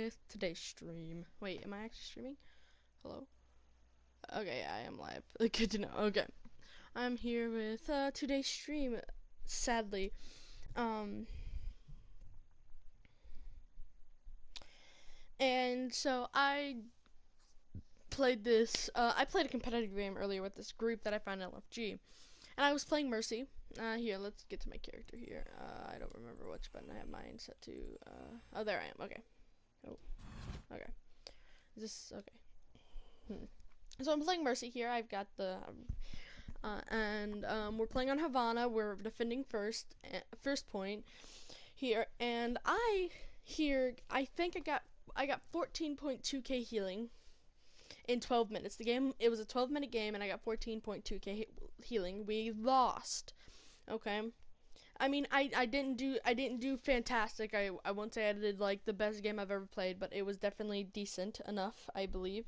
with today's stream. Wait, am I actually streaming? Hello? Okay, I am live. Good to know. Okay. I'm here with today's stream, sadly. And so I played a competitive game earlier with this group that I found in LFG. And I was playing Mercy. Here, let's get to my character here. I don't remember which button I have mine set to. Oh, there I am. Okay. Oh, okay. Is this okay? So I'm playing Mercy here. I've got the we're playing on Havana. We're defending first point here, and I think I got 14.2k healing in 12 minutes. It was a 12-minute game, and I got 14.2k healing. We lost. Okay. I mean, I didn't do fantastic. I won't say I did like the best game I've ever played, but it was definitely decent enough, I believe.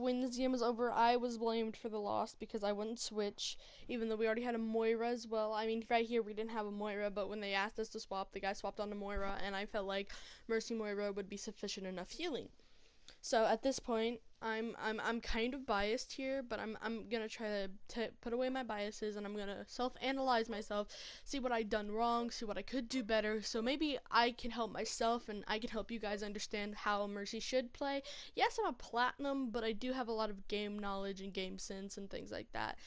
When this game was over, I was blamed for the loss because I wouldn't switch, even though we already had a Moira as well. I mean, right here we didn't have a Moira, but when they asked us to swap, the guy swapped on a Moira, and I felt like Mercy Moira would be sufficient enough healing. So at this point, I'm kind of biased here, but I'm gonna try to put away my biases, and I'm gonna self-analyze myself, see what I've done wrong, see what I could do better, so maybe I can help myself and I can help you guys understand how Mercy should play. Yes, I'm a platinum, but I do have a lot of game knowledge and game sense and things like that.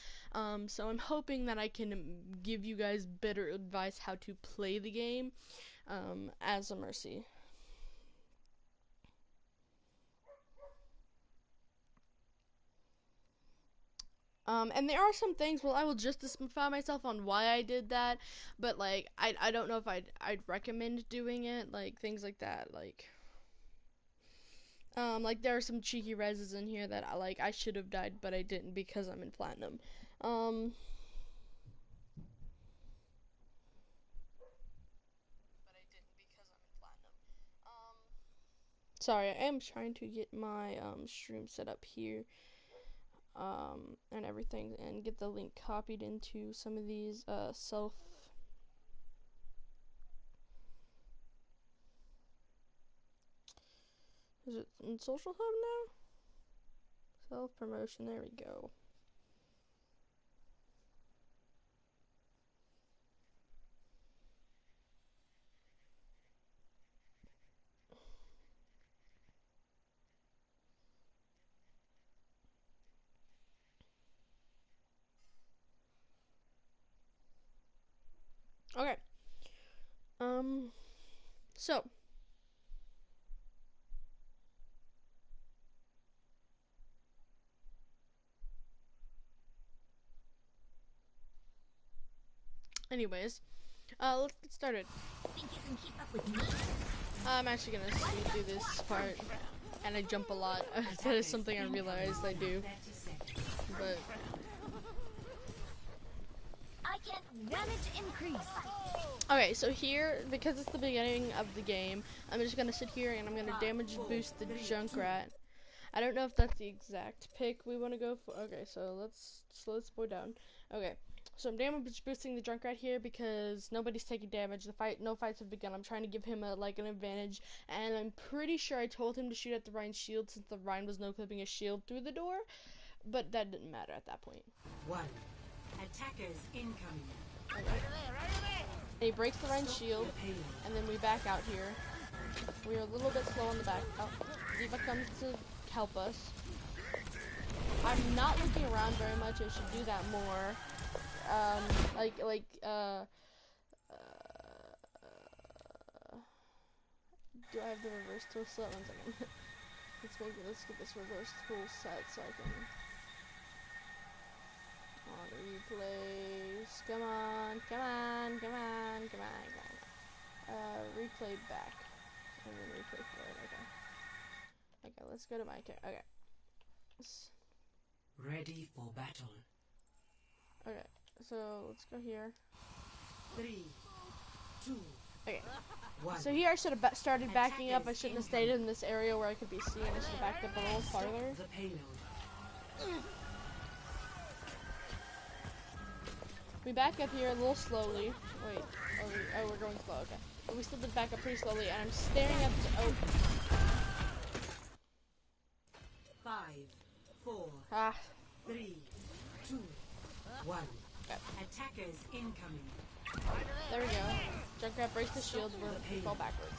So I'm hoping that I can give you guys better advice how to play the game as a Mercy. And there are some things, well, I will justify myself on why I did that, but, like, I don't know if I'd recommend doing it, like, things like that, like there are some cheeky reses in here that, I should have died, but I didn't because I'm in platinum. Sorry, I am trying to get my, stream set up here. And everything, and get the link copied into some of these self. Is it in Social Hub now? Self promotion. There we go. Okay. So. Anyways, let's get started. Think you can keep up with me? I'm actually gonna do this part, and I jump a lot. That is something I realized I do, but. I can damage increase. Okay, so here, because it's the beginning of the game, I'm just gonna sit here and I'm gonna damage boost the Junkrat. I don't know if that's the exact pick we want to go for. Okay, so let's slow down. Okay, so I'm damage boosting the Junkrat here because nobody's taking damage. No fights have begun. I'm trying to give him an advantage, and I'm pretty sure I told him to shoot at the Rhine shield since the Rhine was no clipping a shield through the door, but that didn't matter at that point. One. Attackers incoming. Okay. And he breaks the Rhine shield, and then we back out here. We're a little bit slow on the back. Oh, D.Va comes to help us. I'm not looking around very much. I should do that more. Do I have the reverse tool set? 1 second. Let's get this reverse tool set so I can. On replays. Come on. Replay back. And then replay forward. Okay. Okay, let's go to my character. Okay. Ready for battle. Okay, so let's go here. 3, 2. Okay. 1. So here I should have started backing up. I shouldn't have stayed in this area where I could be seen. I should have backed up a little farther. The payload. We back up here a little slowly. Wait, we're going slow, okay. But we still did back up pretty slowly, and I'm staring up to, 5, 4, ah, 3, 2, 1. okay. Attackers incoming. There we go. Junkrat breaks the shield, we fall backwards.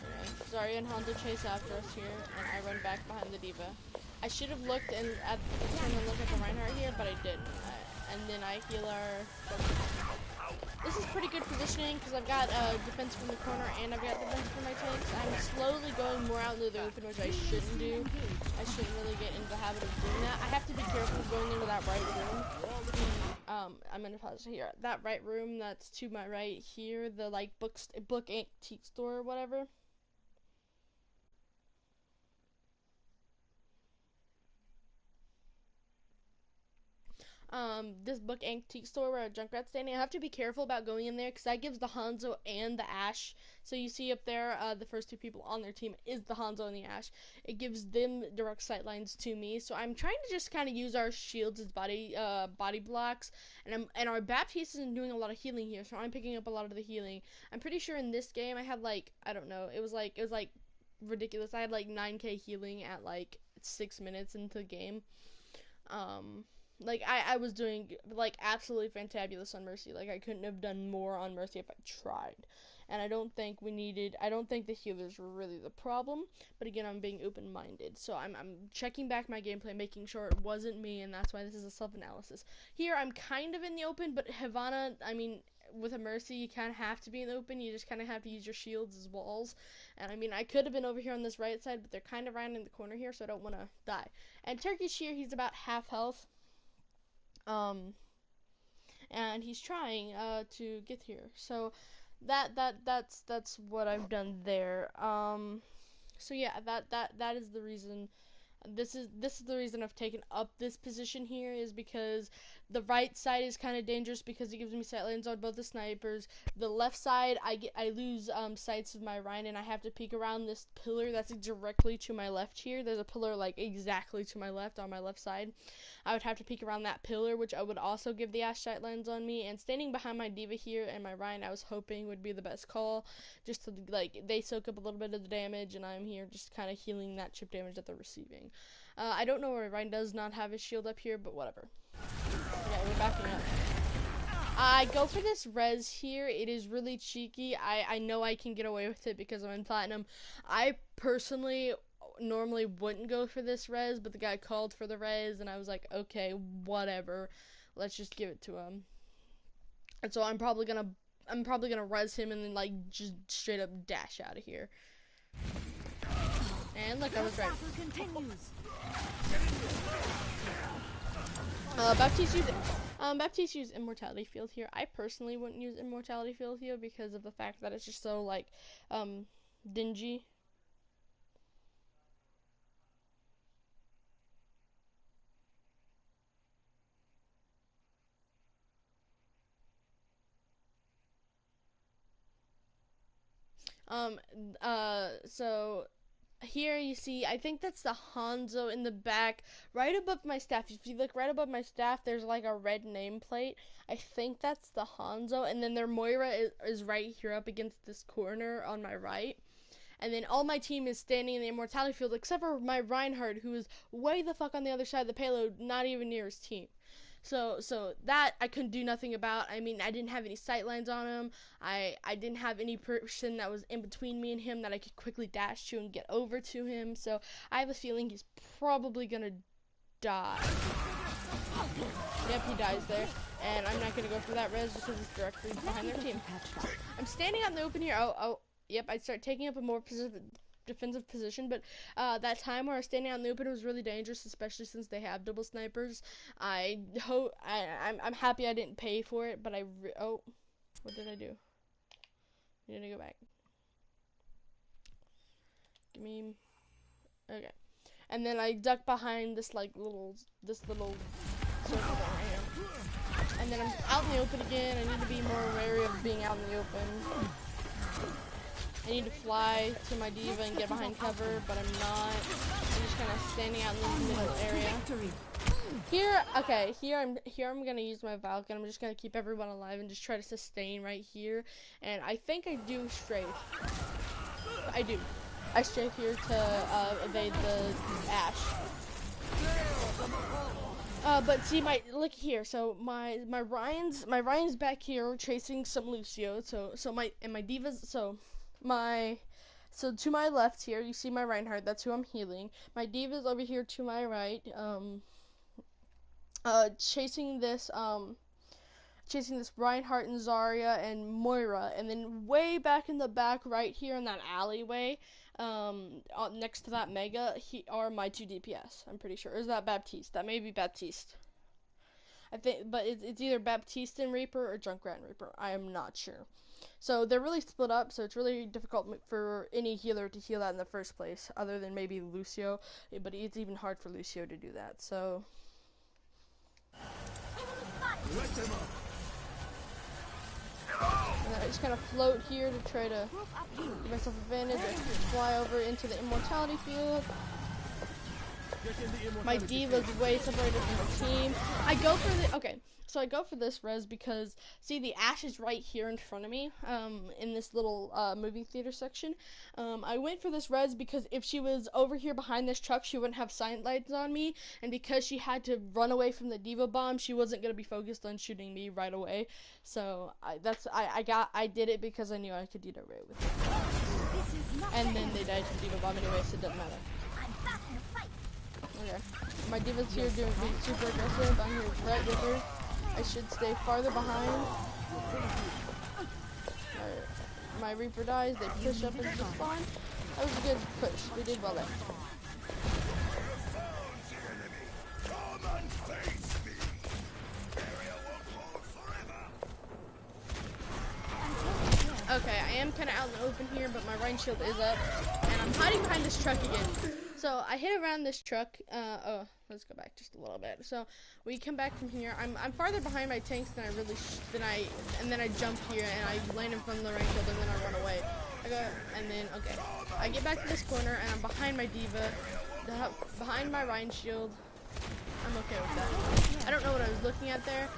Okay. Zarya and Hanzo chase after us here, and I run back behind the D.Va. I should have looked and turned and looked at the Reinhardt here, but I didn't. And then I heal our... This is pretty good positioning, because I've got defense from the corner, and I've got defense from my tanks. I'm slowly going more out into the open, which I shouldn't do. I shouldn't really get into the habit of doing that. I have to be careful going into that right room. I'm gonna pause here. That right room that's to my right here, the like book antique store or whatever. This book antique store where Junkrat's standing. I have to be careful about going in there because that gives the Hanzo and the Ashe. So you see up there, the first two people on their team is the Hanzo and the Ashe. It gives them direct sight lines to me. So I'm trying to just kind of use our shields as body blocks, and our Baptiste isn't doing a lot of healing here, so I'm picking up a lot of the healing. I'm pretty sure in this game I had like, I don't know, it was like ridiculous. I had like 9k healing at like 6 minutes into the game. Like, I was doing, like, absolutely fantabulous on Mercy. Like, I couldn't have done more on Mercy if I tried. And I don't think the healers were really the problem. But again, I'm being open-minded. So I'm checking back my gameplay, making sure it wasn't me, and that's why this is a self-analysis. Here, I'm kind of in the open, but Havana, I mean, with a Mercy, you kind of have to be in the open. You just kind of have to use your shields as walls. And I mean, I could have been over here on this right side, but they're kind of rounding the corner here, so I don't want to die. And Turkish here, he's about half health. And he's trying to get here. So that's what I've done there. So yeah, that is the reason. This is the reason I've taken up this position here, is because the right side is kind of dangerous because it gives me sight lines on both the snipers. The left side, I lose sights of my Rhine, and I have to peek around this pillar that's directly to my left here. There's a pillar like exactly to my left on my left side. I would have to peek around that pillar, which I would also give the Ashe sight lines on me. And standing behind my D.Va here and my Rhine, I was hoping would be the best call, just to like they soak up a little bit of the damage, and I'm here just kind of healing that chip damage that they're receiving. I don't know where Rhine does not have his shield up here, but whatever. Okay, we're backing up. I go for this res here. It is really cheeky. I know I can get away with it because I'm in platinum. I personally normally wouldn't go for this res, but the guy called for the res, and I was like, okay, whatever. Let's just give it to him. And so I'm probably gonna res him and then like just straight up dash out of here. And look, I was right. Baptiste used Immortality Field here. I personally wouldn't use Immortality Field here because of the fact that it's just so like dingy. So here you see, I think that's the Hanzo in the back, right above my staff. If you look right above my staff, there's like a red nameplate. I think that's the Hanzo, and then their Moira is right here up against this corner on my right. And then all my team is standing in the Immortality Field, except for my Reinhardt, who is way the fuck on the other side of the payload, not even near his team. So that I couldn't do nothing about. I mean, I didn't have any sight lines on him. I didn't have any person that was in between me and him that I could quickly dash to and get over to him. So I have a feeling he's probably gonna die. Yep, he dies there. And I'm not gonna go for that res because it's directly behind their team. I'm standing out in the open here. Yep, I start taking up a more defensive position, but that time where I was standing out in the open was really dangerous, especially since they have double snipers. I'm happy I didn't pay for it, but what did I do? I need to go back. Okay. And then I duck behind this little circle right here. And then I'm out in the open again. I need to be more wary of being out in the open. I need to fly to my D.Va and get behind cover, but I'm not. I'm just kind of standing out in the middle area. Here, okay, here I'm gonna use my Valk, and I'm just gonna keep everyone alive and just try to sustain right here. And I think I do strafe. I do. I strafe here to evade the Ash. But see, look here. So my Ryan's back here chasing some Lucio. So my divas. So to my left here, you see my Reinhardt. That's who I'm healing. My diva's over here to my right. Chasing this Reinhardt and Zarya and Moira, and then way back in the back right here in that alleyway, next to that Mega, are my two DPS. I'm pretty sure. Or is that Baptiste? That may be Baptiste. I think, but it's either Baptiste and Reaper or Junkrat and Reaper. I am not sure. So they're really split up, so it's really difficult for any healer to heal that in the first place, other than maybe Lucio. But it's even hard for Lucio to do that. So. And then I just kind of float here to try to give myself advantage. I fly over into the immortality field. My diva's way separated from the team. I go for this res because, see, the Ash is right here in front of me, in this little movie theater section. I went for this res because if she was over here behind this truck, she wouldn't have sight lights on me, and because she had to run away from the diva bomb, she wasn't going to be focused on shooting me right away. So I did it because I knew I could do that right with it. And then they died to the diva bomb anyway, so it doesn't matter. Okay, my diva's here being super aggressive. I'm here right with her. I should stay farther behind. My Reaper dies. They push up into the spawn. That was a good push. We did well there. Okay, I am kind of out in the open here, but my Rhine shield is up, and I'm hiding behind this truck again. So I hit around this truck. Let's go back just a little bit. So we come back from here. I'm farther behind my tanks than and then I jump here and I land in front of the Rhine shield and then I run away. I get back to this corner and I'm behind my diva, behind my Rhine shield. I'm okay with that. I don't know what I was looking at there.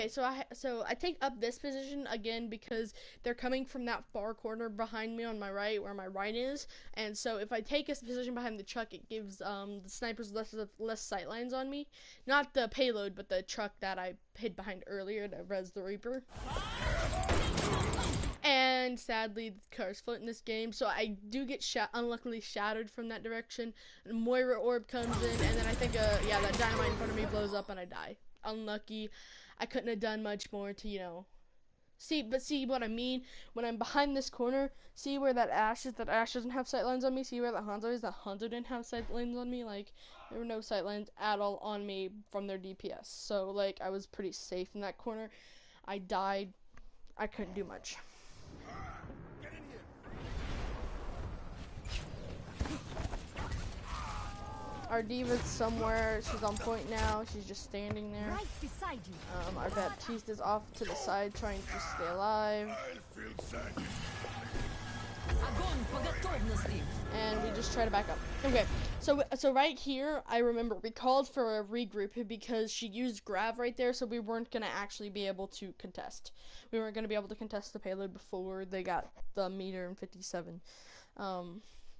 So I take up this position again because they're coming from that far corner behind me on my right, where my right is. And so if I take a position behind the truck, it gives the snipers less sight lines on me. Not the payload, but the truck that I hid behind earlier to res the Reaper. And sadly, the car's floating this game, so I do get unluckily shattered from that direction. And Moira orb comes in, and then I think, that dynamite in front of me blows up, and I die. Unlucky. I couldn't have done much more to, see what I mean? When I'm behind this corner, see where that Ash is? That Ash doesn't have sightlines on me. See where that Hanzo is? That Hanzo didn't have sightlines on me. Like, there were no sightlines at all on me from their DPS. So, like, I was pretty safe in that corner. I died. I couldn't do much. Our diva's somewhere. She's on point now. She's just standing there. Right beside you. Our Baptiste is off to the side trying to stay alive. And we just try to back up. Okay, so right here, I remember we called for a regroup because she used Grav right there, so we weren't going to actually be able to contest. We weren't going to be able to contest the payload before they got the meter in 57.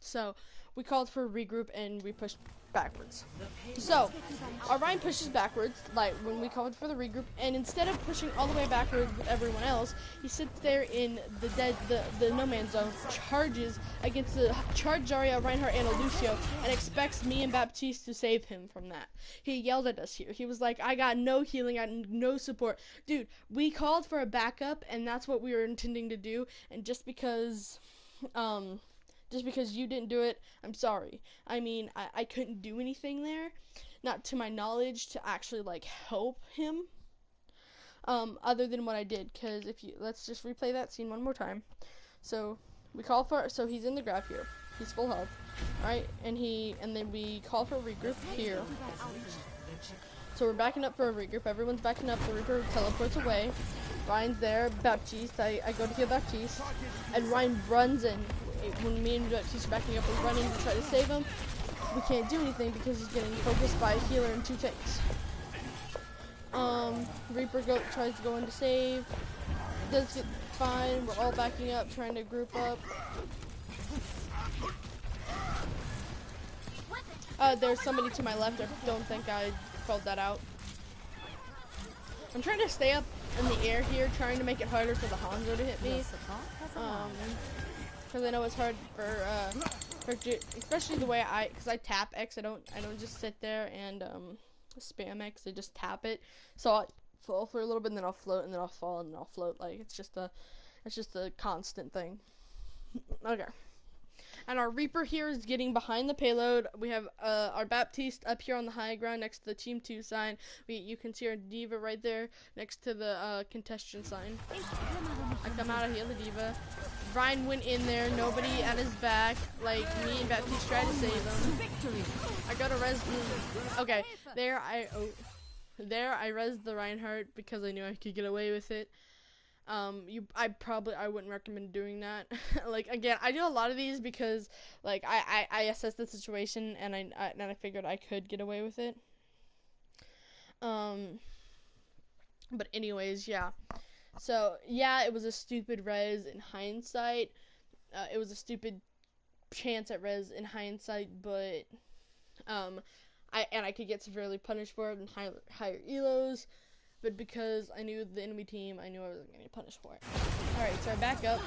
So we called for a regroup and we pushed backwards. So our Ryan pushes backwards, like when we called for the regroup, and instead of pushing all the way backwards with everyone else, he sits there in the no man's zone, charges against the Zarya, Reinhardt, and Lucio, and expects me and Baptiste to save him from that. He yelled at us here. He was like, "I got no healing, I got no support." Dude, we called for a backup, and that's what we were intending to do, and just because you didn't do it, I'm sorry. I mean, I couldn't do anything there, not to my knowledge, to actually, like, help him, other than what I did, because let's just replay that scene one more time. So, so he's in the graph here. He's full health, right? And then we call for a regroup here. So we're backing up for a regroup. Everyone's backing up. The Reaper teleports away. Ryan's there. Baptiste. I go to heal Baptiste. And Ryan runs in. When me and Baptiste are backing up, we're running to try to save him. we can't do anything because he's getting focused by a healer and 2 tanks. Reaper tries to go in to save. Does get fine. We're all backing up, trying to group up. There's somebody to my left. I don't think I called that out. I'm trying to stay up in the air here, trying to make it harder for the Hanzo to hit me. Because I know it's hard especially the way because I tap X. I don't just sit there and spam X. I just tap it. So I fall for a little bit, and then I'll float, and then I'll fall, and then I'll float. Like it's just a constant thing. Okay. And our Reaper here is getting behind the payload. We have our Baptiste up here on the high ground next to the Team 2 sign. You can see our D.Va right there next to the contestant sign. I come out of here, the D.Va. Ryan went in there, nobody at his back. Like, me and Baptiste tried to save him. I got a res. Okay, there I resed the Reinhardt because I knew I could get away with it. I wouldn't recommend doing that. Like, again, I do a lot of these because, like, I assessed the situation and I figured I could get away with it. But anyways, yeah. So, yeah, it was a stupid res in hindsight. It was a stupid chance at res in hindsight, but, I could get severely punished for it in higher elos. But because I knew the enemy team, I knew I wasn't going to get punished for it. Alright, so I back up.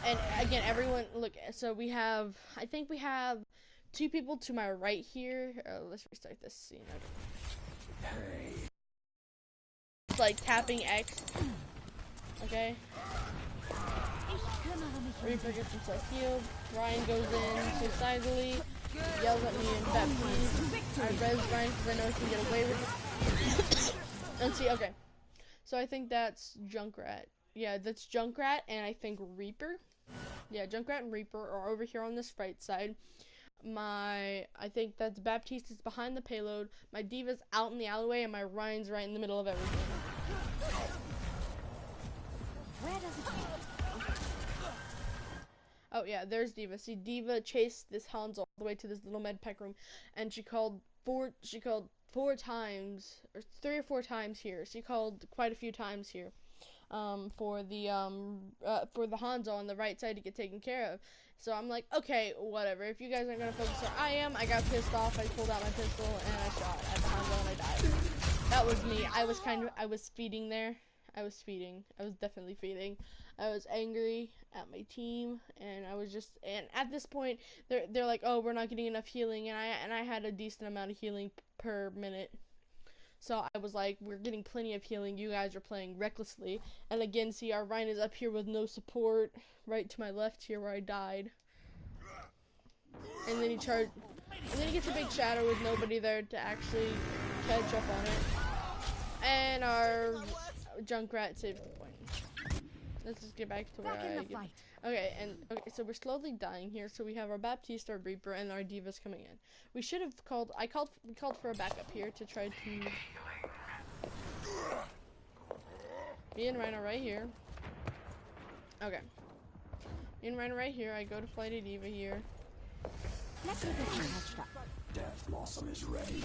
And again, everyone, look, so I think we have 2 people to my right here. Let's restart this scene. Okay. It's like tapping X. Okay. Reaper gets himself healed. Ryan goes in suicidally, yells at me and Baptiste. I res Ryan because I know I can get away with it. And see, okay. So I think that's Junkrat. Yeah, that's Junkrat and I think Reaper. Yeah, Junkrat and Reaper are over here on this right side. I think that's Baptiste is behind the payload. My D.Va's out in the alleyway and my Ryan's right in the middle of everything. Where does it go? Oh yeah, there's D.Va. See, D.Va chased this Hanzo all the way to this little med pack room, and she called 4 times, or 3 or 4 times here. She called quite a few times here, for the Hanzo on the right side to get taken care of. So I'm like, okay, whatever. If you guys aren't gonna focus where I am, I got pissed off. I pulled out my pistol and I shot at the Hanzo and I died. That was me. I was feeding there. I was definitely feeding. I was angry at my team, and and at this point, they're like, oh, we're not getting enough healing, and I had a decent amount of healing per minute. So I was like, we're getting plenty of healing, you guys are playing recklessly. And again, see, our Ryan is up here with no support, right to my left here where I died. And then he gets a big shadow with nobody there to actually catch up on it. And our Junkrat saves the point. Let's just get back to where Okay, so we're slowly dying here. So we have our Baptiste, our Reaper, and our D.Va's coming in. We should have we called for a backup here to try to. Me and Ryan are right here. Okay. Me and Ryan are right here. I go to fly to D.Va here. Let's get this patched up. Death Blossom is ready.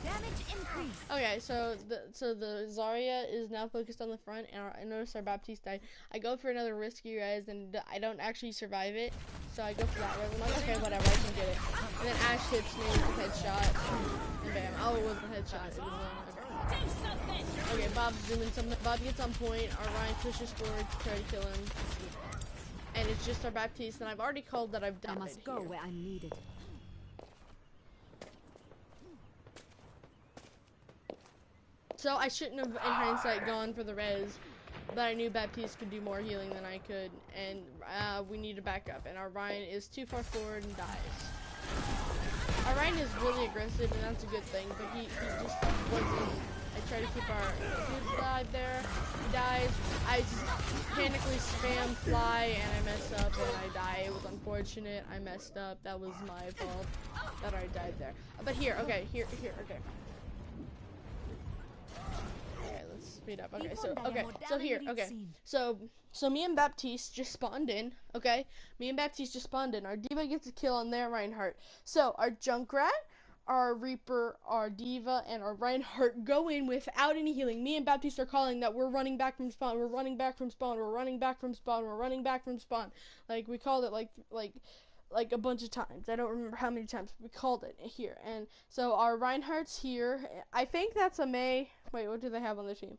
Damage increase. Okay, so the Zarya is now focused on the front, and I notice our Baptiste died. I go for another risky res, and I don't actually survive it. So I go for that res. I'm like, okay, whatever, I can get it. And then Ash hits me with a headshot, and bam! Oh, it was the headshot. It was okay, Bob's doing something. Bob gets on point. Our Ryan pushes forward to try to kill him, and it's just our Baptiste. And I've already called that I've died. I must go here. where I'm needed. So I shouldn't have, in hindsight, gone for the res, but I knew Baptiste could do more healing than I could, and we need to back up, and our Ryan is too far forward and dies. Our Ryan is really aggressive, and that's a good thing, but he just wasn't. I try to keep our dude alive there. He dies. I panically spam fly, and I mess up, and I die. It was unfortunate. I messed up. That was my fault that I died there. But here, okay, here, okay. speed up. Okay, so Inform okay, dalla so here, modalità okay, sim. so me and Baptiste just spawned in. Okay, me and Baptiste just spawned in. Our Diva gets a kill on their Reinhardt. So our Junkrat, our Reaper, our Diva, and our Reinhardt go in without any healing. Me and Baptiste are calling that we're running back from spawn. We're running back from spawn. We're running back from spawn. We're running back from spawn. Like we called it like a bunch of times. I don't remember how many times we called it here. And so our Reinhardt's here. I think that's a May. Wait, what do they have on their team?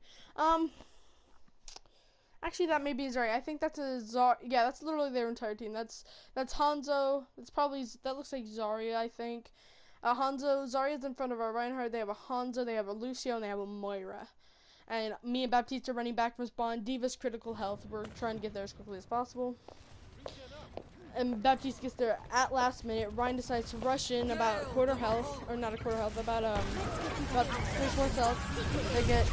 Actually, that maybe is right. I think that's a Zar. Yeah, that's literally their entire team. That's Hanzo. That's probably that looks like Zarya. I think. Hanzo, Zarya's in front of our Reinhardt. They have a Hanzo. They have a Lucio, and they have a Moira. And me and Baptiste are running back from spawn. Diva's critical health. We're trying to get there as quickly as possible. And Baptiste gets there at last minute. Ryan decides to rush in about quarter health, or not a quarter health, about 3/4 health. They get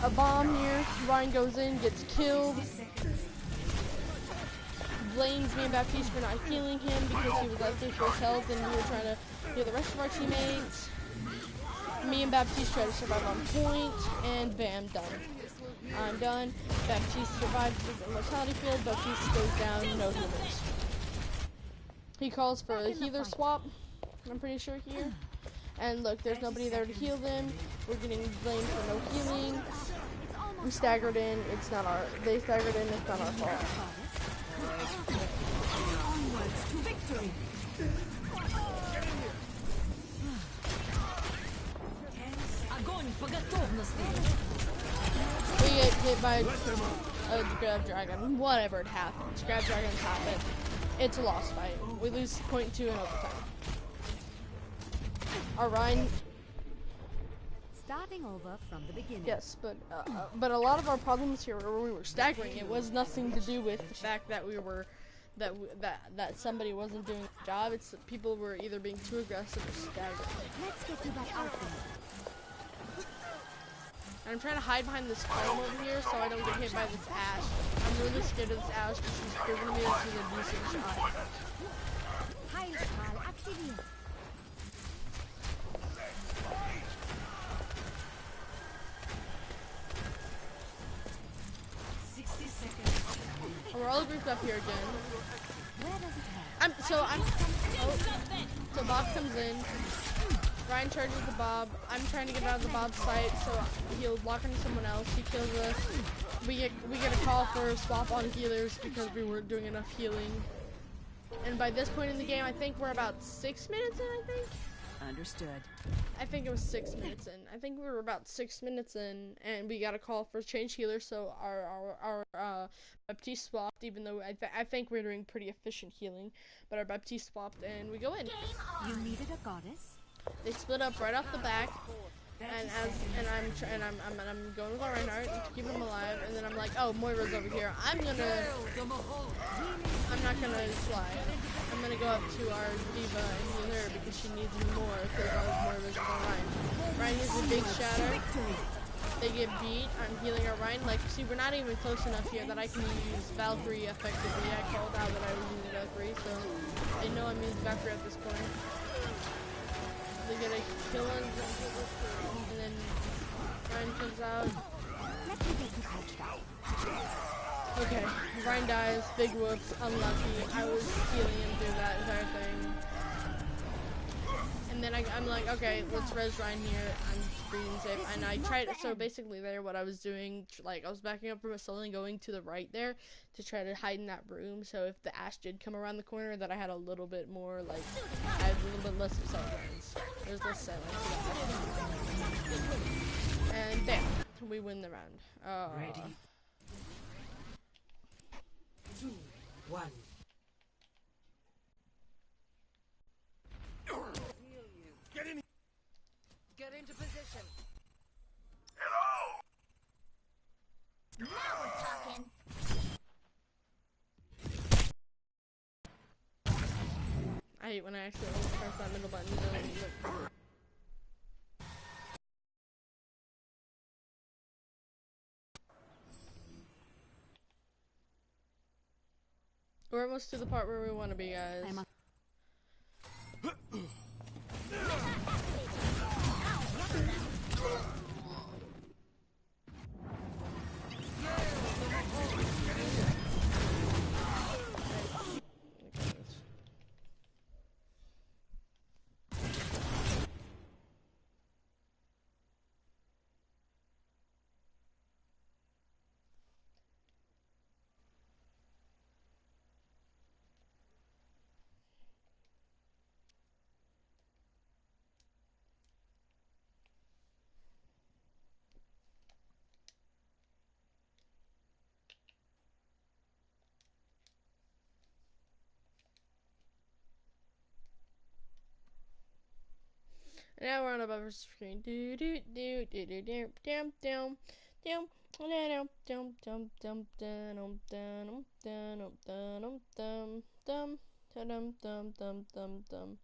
a bomb here. Ryan goes in, gets killed. Blames me and Baptiste for not healing him because he was at 3/4 health and we were trying to heal the rest of our teammates. Me and Baptiste try to survive on point, and bam, done. I'm done. Baptiste survives the mortality field. Baptiste goes down, no humans. He calls for a healer swap, I'm pretty sure here. And look, there's nobody there to heal them. We're getting blamed for no healing. We staggered in, it's not our, they staggered in, it's not our fault. Onwards to victory. We get hit by a grab dragon, whatever it happens. Grab dragons happen. It's a lost fight. We lose 0.2 in overtime. Our Ryan. Starting over from the beginning. Yes, but a lot of our problems here were we were staggering. It was nothing to do with the fact that we were that somebody wasn't doing the job. It's that people were either being too aggressive or staggering. Let's get you back out there. And I'm trying to hide behind this column over here so I don't get hit by this Ashe. I'm really scared of this Ashe because she's proven to me that she's a decent shot. Heilstrahl aktiviert. We're all grouped up here again. Where does it head? So Bob comes in. Ryan charges the Bob. I'm trying to get out of the Bob's sight, so he'll lock into someone else. He kills us. We get a call for a swap on healers because we weren't doing enough healing. And by this point in the game, I think we're about 6 minutes in, I think. Understood. I think it was 6 minutes in. I think we were about 6 minutes in, and we got a call for change healer, so our Baptiste swapped, even though I think we're doing pretty efficient healing, but our Baptiste swapped, and we go in. You needed a goddess? They split up right off the back, and I'm going with our Reinhardt to keep him alive, and then I'm like, oh, Moira's over here. I'm not gonna slide. I'm gonna go up to our Diva and heal her because she needs me more because our Moira's on Ryan. Ryan is a big shatter. They get beat. I'm healing our Ryan. Like, see, we're not even close enough here that I can use Valkyrie effectively. I called out that I was using Valkyrie, so they know I'm using Valkyrie at this point. They get a kill on, and then Ryan comes out. Let me get you patched up. Okay, Ryan dies, big whoops, unlucky. I was healing him through that entire thing. And then I'm like, okay, let's res Ryan here. I'm being safe. And I tried, so basically there, what I was doing, like, I was backing up from a soul and going to the right there to try to hide in that room. So if the Ashe did come around the corner, that I had a little bit more, like, I had a little bit less of silence. There's less silence. And bam, we win the round. Ready. 2, 1. Get into position. Now we're talking. I hate when I accidentally press that middle button. Look. We're almost to the part where we want to be, guys. And now we're on above our screen. Do do do do do do dum dum dum. Dum dum dum dum dum dum dum dum dum dum dum dum dum dum dum.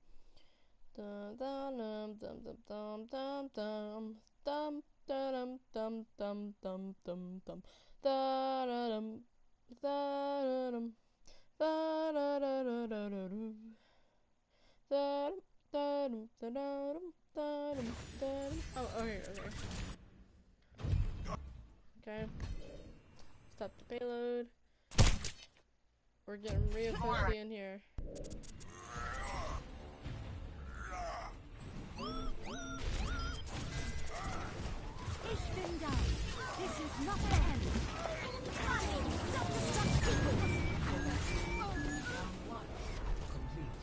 Dum dum dum dum dum dum dum dum dum dum dum dum dum dum dum Oh, okay. Okay. Stop the payload. We're getting real thirsty in here. Ich bin da. This is not the end. Self-destruct sequence. Complete.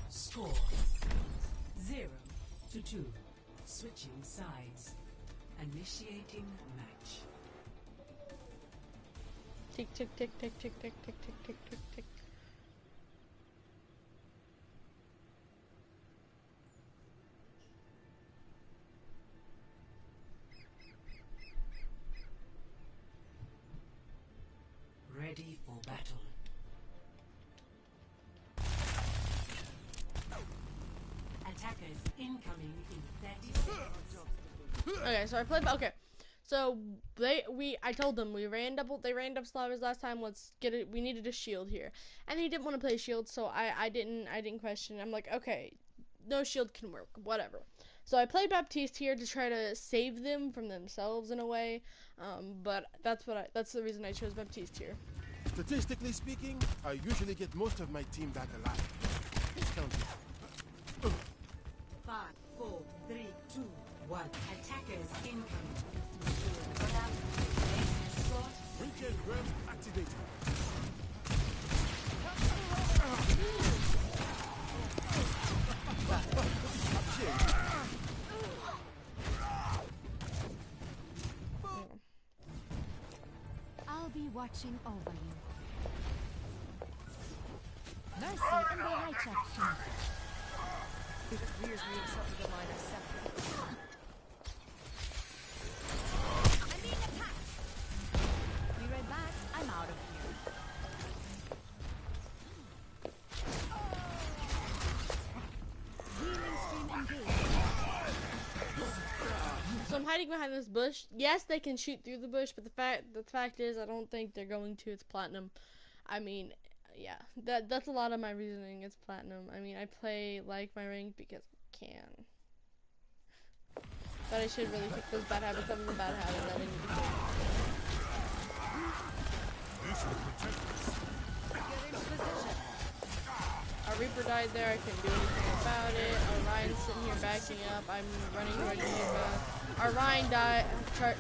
Score 0-2. Switching sides. Initiating match. Tick tick tick tick tick tick tick tick tick tick tick. Ready for battle. Attackers incoming in 30 seconds. Okay, so I played. Okay, so I told them they ran double slavers last time. Let's get it. We needed a shield here, and he didn't want to play shield, so I didn't question. I'm like, okay, no shield can work, whatever. So I played Baptiste here to try to save them from themselves in a way, but that's the reason I chose Baptiste here. Statistically speaking, I usually get most of my team back alive. It's counting. 5, 4, 3, 2, 1. Attackers incoming. Weekend grab activated. I'll be watching over you. Mercy in Bereitschaft. It appears we accepted the line of separate. I'm being attacked. Be right back. I'm out of here. Healing stream engaged. So I'm hiding behind this bush. Yes, they can shoot through the bush, but the fact is, I don't think they're going to. It's platinum. I mean, yeah, that's a lot of my reasoning. It's platinum. I mean, I play like my rank because I can. But I should really pick those bad habits. Some of the bad habits that I need to pick. Get into position. Our Reaper died there. I couldn't do anything about it. Orion's sitting here backing up. I'm running ready to get back. Orion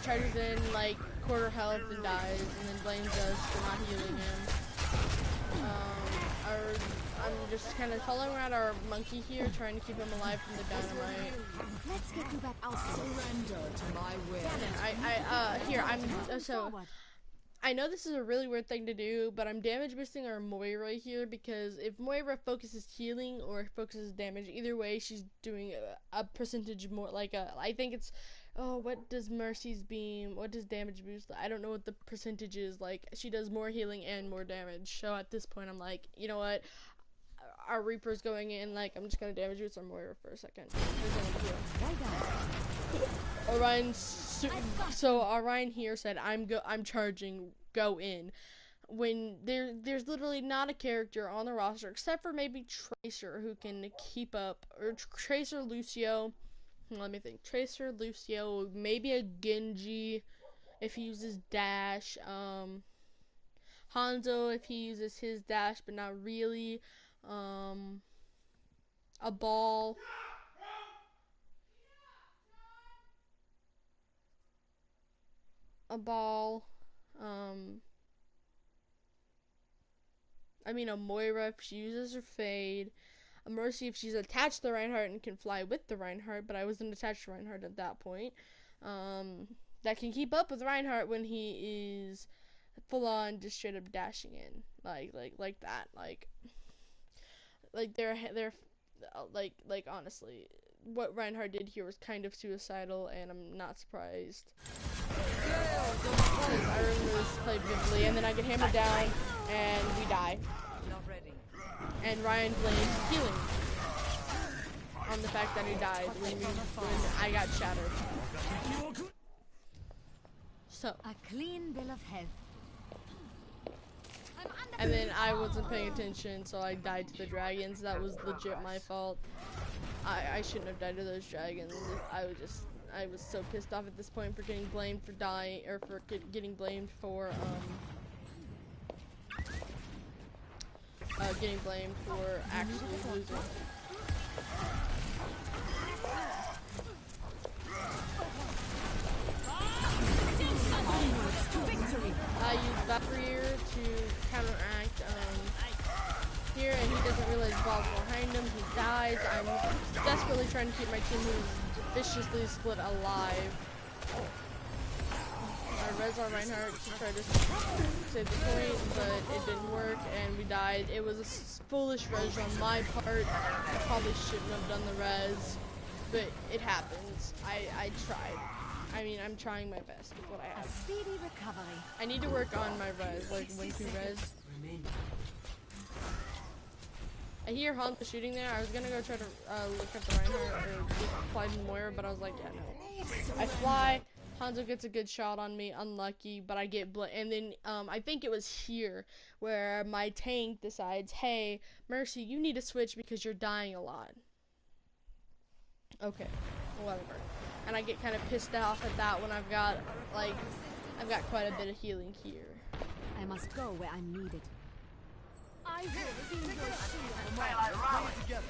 charges in like quarter health and dies, and then blames us for not healing him. I'm just kind of following around our monkey here, trying to keep him alive from the dynamite. Let's get you back out. Surrender to my will. Forward. I know this is a really weird thing to do, but I'm damage boosting our Moira here because if Moira focuses healing or focuses damage, either way she's doing a percentage more, like I think it's, oh, what does Mercy's beam, what does damage boost, I don't know what the percentage is, like she does more healing and more damage. So at this point I'm like, you know what, our Reaper's going in, like I'm just gonna damage boost our Moira for a second. So Orion here said, I'm charging, go in. When there's literally not a character on the roster except for maybe Tracer who can keep up, or Tracer, Lucio. Let me think. Tracer, Lucio, maybe a Genji if he uses dash. Hanzo if he uses his dash, but not really. A ball. I mean a Moira if she uses her fade. A Mercy if she's attached to the Reinhardt and can fly with the Reinhardt, but I wasn't attached to Reinhardt at that point. That can keep up with Reinhardt when he is full on just straight up dashing in. Like that. Like they're honestly, what Reinhardt did here was kind of suicidal, and I'm not surprised. I remember this played vividly, and then I get hammered down, and we die. Not ready. And Ryan blames healing on the fact that he died when I got shattered. So, A clean bill of health. and then I wasn't paying attention, so I died to the dragons. That was legit my fault. I shouldn't have died to those dragons. I was so pissed off at this point for getting blamed for dying, or for getting blamed for actually losing. I used Valkyrie to counteract here, and he doesn't realize Bob's behind him. He dies. I'm desperately trying to keep my team who's viciously split alive. I res on Reinhardt to try to save the point, but it didn't work, and we died. It was a foolish res on my part. I probably shouldn't have done the res, but it happens. I tried. I mean, I'm trying my best with what I A have. speedy recovery. I need to work on my res, like when to res. I hear Hanzo shooting there. I was gonna go try to look at the Reinhardt or fly to Moira, but I was like, yeah, no. I fly. Hanzo gets a good shot on me, unlucky, but I get and then I think it was here where my tank decides, hey, Mercy, you need to switch because you're dying a lot. Okay, whatever. And I get kind of pissed off at that when I've got quite a bit of healing here. I must go where I'm needed. I will see your shield. Together.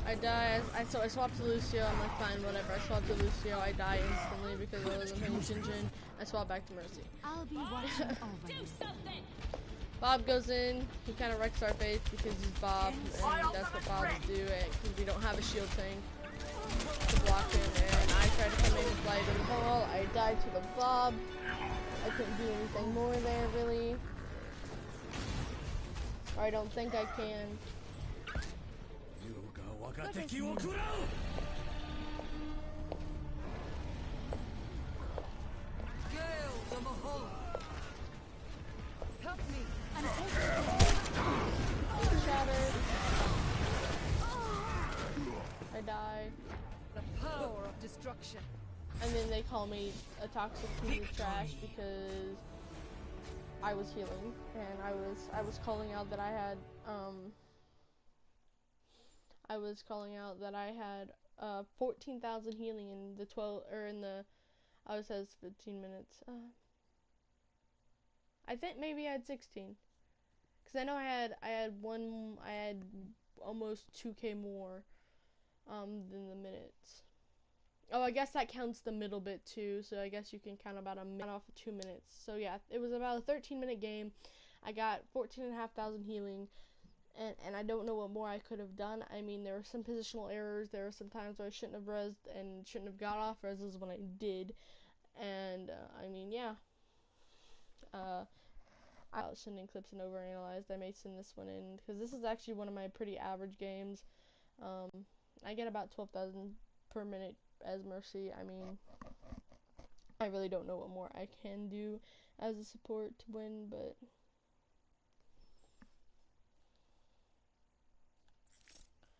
I die. So I swapped to Lucio. I'm like, fine, whatever. I swapped to Lucio. I die instantly because I wasn't paying attention. I swap back to Mercy. I'll be watching over you. Bob goes in. He kind of wrecks our face because he's Bob, and that's what Bobs do. Because we don't have a shield tank to block him. And I tried to come in and fly to the ball. I died to the Bob. I couldn't do anything more there, really. Or I don't think I can. Gale the Mahal. Help me. Shattered. I die. The power of destruction. And then they call me a toxic piece of trash because I was healing, and I was calling out that I had 14,000 healing in the 12 or in the I was says 15 minutes. I think maybe I had 16 because I know I had almost 2k more than the minutes. Oh, I guess that counts the middle bit too, so I guess you can count about a minute off of 2 minutes. So yeah, it was about a 13-minute game. I got 14,500 healing, and I don't know what more I could have done. I mean, there were some positional errors. There were some times where I shouldn't have rezzed and shouldn't have got off rezzes when I did. And, I mean, yeah. I was sending clips and overanalyzed. I may send this one in, because this is actually one of my pretty average games. I get about 12,000 per minute as Mercy. I mean, I really don't know what more I can do as a support to win, but